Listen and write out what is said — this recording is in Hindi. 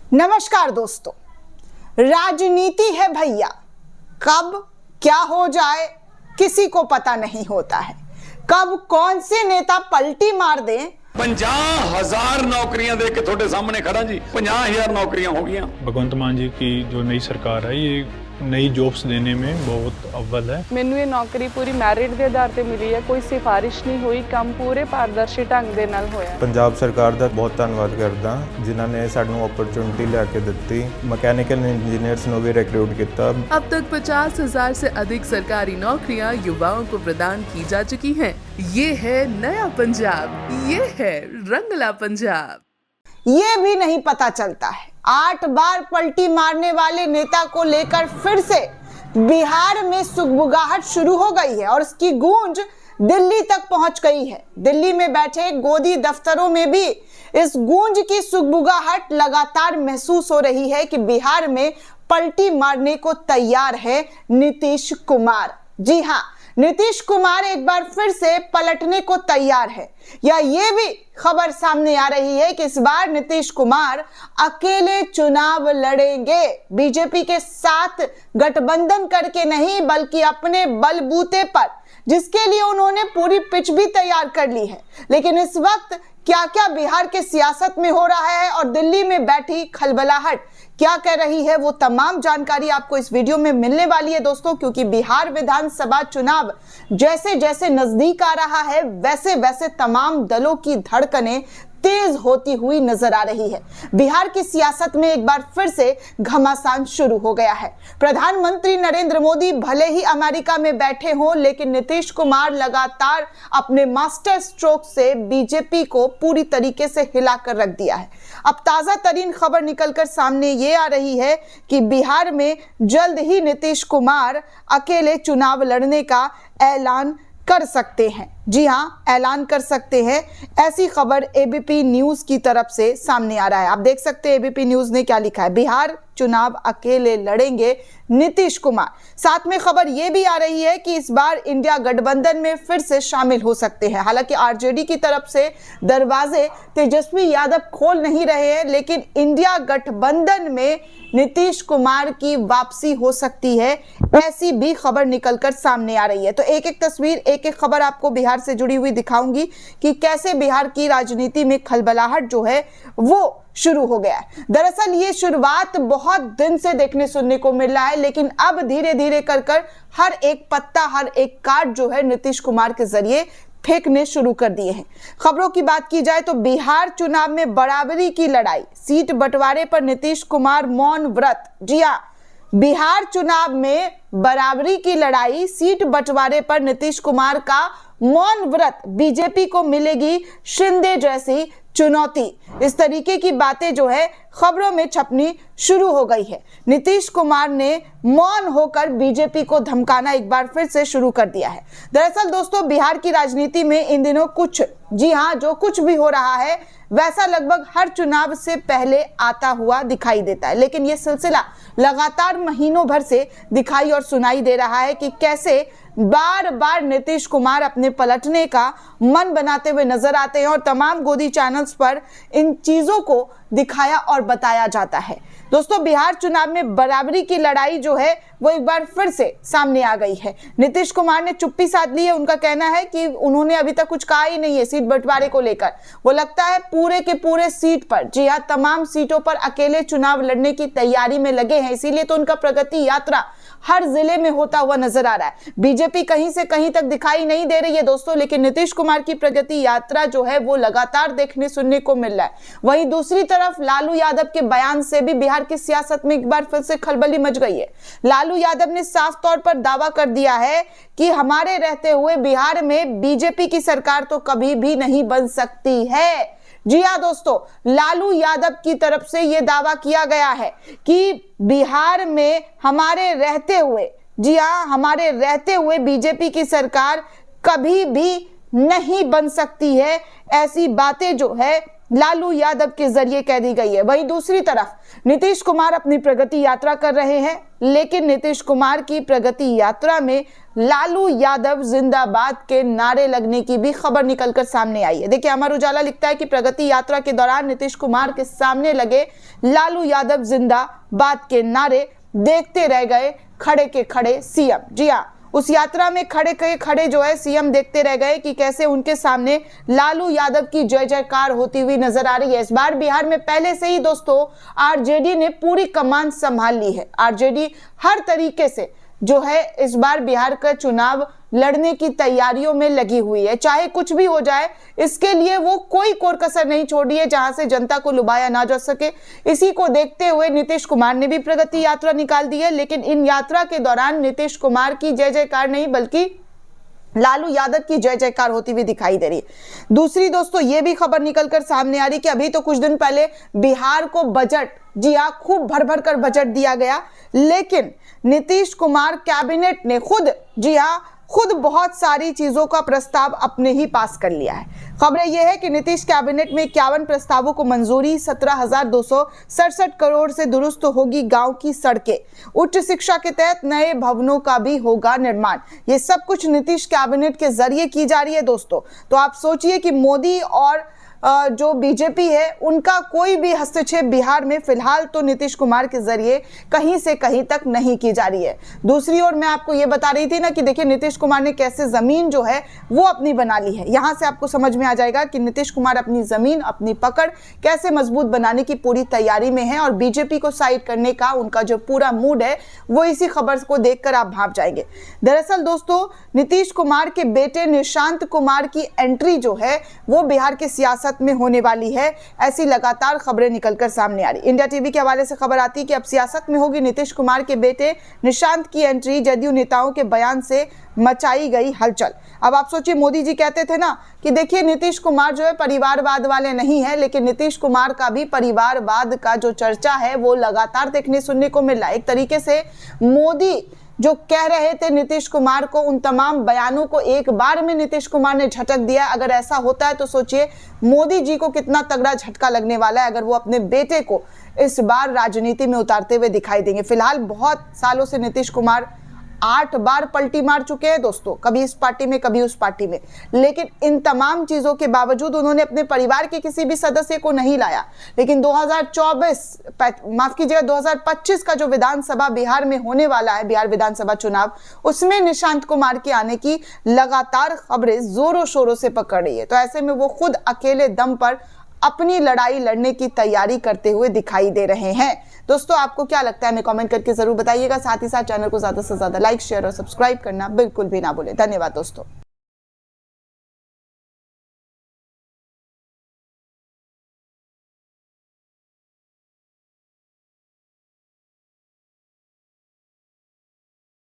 नमस्कार दोस्तों, राजनीति है भैया, कब क्या हो जाए किसी को पता नहीं होता है। कब कौन से नेता पलटी मार दें। 50,000 नौकरियां दे के थोड़े सामने खड़ा जी, 50,000 नौकरियां हो गई। भगवंत मान जी की जो नई सरकार है ये नई जॉब्स देने में बहुत अव्वल है। मैनू ये नौकरी पूरी मैरिट के आधार पर मिली है, कोई सिफारिश नहीं हुई, काम पूरे पारदर्शी ढंग दे नाल होया। पंजाब सरकार ਦਾ ਬਹੁਤ ਧੰਨਵਾਦ ਕਰਦਾ ਜਿਨ੍ਹਾਂ ਨੇ ਸਾਨੂੰ ਓਪਰਚੁਨਿਟੀ ਲਿਆ ਕੇ ਦਿੱਤੀ। मैकेनिकल इंजीनियर्स ਨੂੰ भी रिक्रूट किया। अब तक 50,000 से अधिक सरकारी नौकरियां युवाओं को प्रदान की जा चुकी हैं। ये है नया पंजाब, ये है रंगला पंजाब। ये भी नहीं पता चलता है 8 बार पलटी मारने वाले नेता को लेकर फिर से बिहार में सुगबुगाहट शुरू हो गई है और इसकी गूंज दिल्ली तक पहुंच गई है। दिल्ली में बैठे गोदी दफ्तरों में भी इस गूंज की सुगबुगाहट लगातार महसूस हो रही है कि बिहार में पलटी मारने को तैयार है नीतीश कुमार। जी हां, नीतीश कुमार एक बार फिर से पलटने को तैयार है। या ये भी खबर सामने आ रही है कि इस बार नीतीश कुमार अकेले चुनाव लड़ेंगे। बीजेपी के साथ गठबंधन करके नहीं, बल्कि अपने बलबूते पर, जिसके लिए उन्होंने पूरी पिच भी तैयार कर ली है। लेकिन इस वक्त क्या क्या बिहार के सियासत में हो रहा है और दिल्ली में बैठी खलबलाहट क्या कह रही है, वो तमाम जानकारी आपको इस वीडियो में मिलने वाली है दोस्तों। क्योंकि बिहार विधानसभा चुनाव जैसे जैसे नजदीक आ रहा है वैसे वैसे तमाम दलों की धड़कनें तेज होती हुई नजर आ रही है। बिहार की सियासत में एक बार फिर से घमासान शुरू हो गया है। प्रधानमंत्री नरेंद्र मोदी भले ही अमेरिका में बैठे हों, लेकिन नीतीश कुमार लगातार अपने मास्टर स्ट्रोक से बीजेपी को पूरी तरीके से हिलाकर रख दिया है। अब ताजा तरीन खबर निकलकर सामने ये आ रही है कि बिहार में जल्द ही नीतीश कुमार अकेले चुनाव लड़ने का ऐलान कर सकते हैं। जी हां, ऐलान कर सकते हैं। ऐसी खबर एबीपी न्यूज की तरफ से सामने आ रहा है। आप देख सकते हैं एबीपी न्यूज ने क्या लिखा है, बिहार चुनाव अकेले लड़ेंगे नीतीश कुमार। साथ में खबर यह भी आ रही है कि इस बार इंडिया गठबंधन में फिर से शामिल हो सकते हैं। हालांकि आरजेडी की तरफ से दरवाजे तेजस्वी यादव खोल नहीं रहे हैं, लेकिन इंडिया गठबंधन में नीतीश कुमार की वापसी हो सकती है, ऐसी भी खबर निकलकर सामने आ रही है। तो एक एक तस्वीर, एक एक खबर आपको बिहार से जुड़ी हुई दिखाऊंगी कि कैसे बिहार की राजनीति में खलबलाहट जो है वो शुरू हो गया है। दरअसल ये शुरुआत बहुत दिन से देखने सुनने को मिल रहा है, लेकिन अब धीरे धीरे कर हर एक पत्ता, हर एक कार्ड जो है नीतीश कुमार के जरिए फेंकने शुरू कर दिए हैं। खबरों की बात की जाए तो बिहार चुनाव में बराबरी की लड़ाई, सीट बंटवारे पर नीतीश कुमार मौन व्रत। जी हां, बिहार चुनाव में बराबरी की लड़ाई, सीट बंटवारे पर नीतीश कुमार का मौन व्रत, बीजेपी को मिलेगी शिंदे जैसी चुनौती। इस तरीके की बातें जो है खबरों में छपनी शुरू हो गई है। नीतीश कुमार ने मौन होकर बीजेपी को धमकाना एक बार फिर से शुरू कर दिया है। दरअसल दोस्तों, बिहार की राजनीति में इन दिनों कुछ, जी हां, जो कुछ भी हो रहा है वैसा लगभग हर चुनाव से पहले आता हुआ दिखाई देता है। लेकिन यह सिलसिला लगातार महीनों भर से दिखाई और सुनाई दे रहा है कि कैसे बार बार नीतीश कुमार अपने पलटने का मन बनाते हुए नजर आते हैं और तमाम गोदी चैनल्स पर इन चीजों को दिखाया और बताया जाता है। दोस्तों, बिहार चुनाव में बराबरी की लड़ाई जो है वो एक बार फिर से सामने आ गई है। नीतीश कुमार ने चुप्पी साध ली है। उनका कहना है कि उन्होंने अभी तक कुछ कहा ही नहीं है सीट बंटवारे को लेकर। वो लगता है पूरे के पूरे सीट पर, जी हां, तमाम सीटों पर अकेले चुनाव लड़ने की तैयारी में लगे हैं। इसीलिए तो उनका प्रगति यात्रा हर जिले में होता हुआ नजर आ रहा है। बीजेपी कहीं से कहीं तक दिखाई नहीं दे रही है दोस्तों, लेकिन नीतीश कुमार की प्रगति यात्रा जो है वो लगातार देखने सुनने को मिल रहा है। वहीं दूसरी तरफ लालू यादव के बयान से भी बिहार की सियासत में एक बार फिर से खलबली मच गई है। लालू यादव ने साफ तौर पर दावा कर दिया है कि हमारे रहते हुए बिहार में बीजेपी की सरकार तो कभी भी नहीं बन सकती है। जी हां दोस्तों, लालू यादव की तरफ से यह दावा किया गया है कि बिहार में हमारे रहते हुए, जी हां, हमारे रहते हुए बीजेपी की सरकार कभी भी नहीं बन सकती है। ऐसी बातें जो है लालू यादव के जरिए कह दी गई है। वहीं दूसरी तरफ नीतीश कुमार अपनी प्रगति यात्रा कर रहे हैं, लेकिन नीतीश कुमार की प्रगति यात्रा में लालू यादव जिंदाबाद के नारे लगने की भी खबर निकलकर सामने आई है। देखिए, अमर उजाला लिखता है कि प्रगति यात्रा के दौरान नीतीश कुमार के सामने लगे लालू यादव जिंदाबाद के नारे, देखते रह गए खड़े के खड़े सीएम। जी हाँ, उस यात्रा में खड़े के खड़े जो है सीएम देखते रह गए कि कैसे उनके सामने लालू यादव की जय जयकार होती हुई नजर आ रही है। इस बार बिहार में पहले से ही दोस्तों आरजेडी ने पूरी कमान संभाल ली है। आरजेडी हर तरीके से जो है इस बार बिहार का चुनाव लड़ने की तैयारियों में लगी हुई है। चाहे कुछ भी हो जाए, इसके लिए वो कोई कोर कसर नहीं छोड़ी है जहां से जनता को लुभाया ना जा सके। इसी को देखते हुए नीतीश कुमार ने भी प्रगति यात्रा निकाल दी है, लेकिन इन यात्रा के दौरान नीतीश कुमार की जय जयकार नहीं बल्कि लालू यादव की जय जयकार होती हुई दिखाई दे रही है। दूसरी दोस्तों ये भी खबर निकलकर सामने आ रही कि अभी तो कुछ दिन पहले बिहार को बजट, जी हाँ, खूब भर भर कर बजट दिया गया, लेकिन नीतीश कुमार कैबिनेट ने खुद बहुत सारी चीजों का प्रस्ताव अपने ही पास कर लिया है। खबरें यह है कि नीतीश कैबिनेट में 51 प्रस्तावों को मंजूरी, 17,267 करोड़ से दुरुस्त होगी गांव की सड़कें, उच्च शिक्षा के तहत नए भवनों का भी होगा निर्माण। ये सब कुछ नीतीश कैबिनेट के जरिए की जा रही है दोस्तों। तो आप सोचिए कि मोदी और जो बीजेपी है उनका कोई भी हस्तक्षेप बिहार में फिलहाल तो नीतीश कुमार के जरिए कहीं से कहीं तक नहीं की जा रही है। दूसरी ओर मैं आपको ये बता रही थी ना कि देखिए नीतीश कुमार ने कैसे जमीन जो है वो अपनी बना ली है। यहां से आपको समझ में आ जाएगा कि नीतीश कुमार अपनी जमीन, अपनी पकड़ कैसे मजबूत बनाने की पूरी तैयारी में है और बीजेपी को साइड करने का उनका जो पूरा मूड है वो इसी खबर को देखकर आप भाप जाएंगे। दरअसल दोस्तों नीतीश कुमार के बेटे निशांत कुमार की एंट्री जो है वो बिहार की सियासत में होने वाली है। ऐसी लगातार खबरें निकलकर सामने आ रही। इंडिया टीवी के हवाले से खबर आती है कि अब सियासत में होगी नीतीश कुमार के बेटे निशांत की एंट्री। जदयू नेताओं के बयान से मचाई गई हलचल। अब आप सोचिए, मोदी जी कहते थे ना कि देखिए नीतीश कुमार जो है परिवारवाद वाले नहीं है, लेकिन नीतीश कुमार का भी परिवारवाद का जो चर्चा है वो लगातार देखने सुनने को मिल रहा है। एक तरीके से मोदी जो कह रहे थे नीतीश कुमार को, उन तमाम बयानों को एक बार में नीतीश कुमार ने झटक दिया। अगर ऐसा होता है तो सोचिए मोदी जी को कितना तगड़ा झटका लगने वाला है अगर वो अपने बेटे को इस बार राजनीति में उतारते हुए दिखाई देंगे। फिलहाल बहुत सालों से नीतीश कुमार 8 बार पलटी मार चुके हैं दोस्तों, कभी इस पार्टी में कभी उस पार्टी में, लेकिन इन तमाम चीजों के बावजूद उन्होंने अपने परिवार के किसी भी सदस्य को नहीं लाया। लेकिन 2025 का जो विधानसभा बिहार में होने वाला है, बिहार विधानसभा चुनाव, उसमें निशांत कुमार के आने की लगातार खबरें जोरों शोरों से पकड़ रही है। तो ऐसे में वो खुद अकेले दम पर अपनी लड़ाई लड़ने की तैयारी करते हुए दिखाई दे रहे हैं। दोस्तों आपको क्या लगता है हमें कमेंट करके जरूर बताइएगा। साथ ही साथ चैनल को ज्यादा से ज्यादा लाइक, शेयर और सब्सक्राइब करना बिल्कुल भी ना भूलें। धन्यवाद दोस्तों।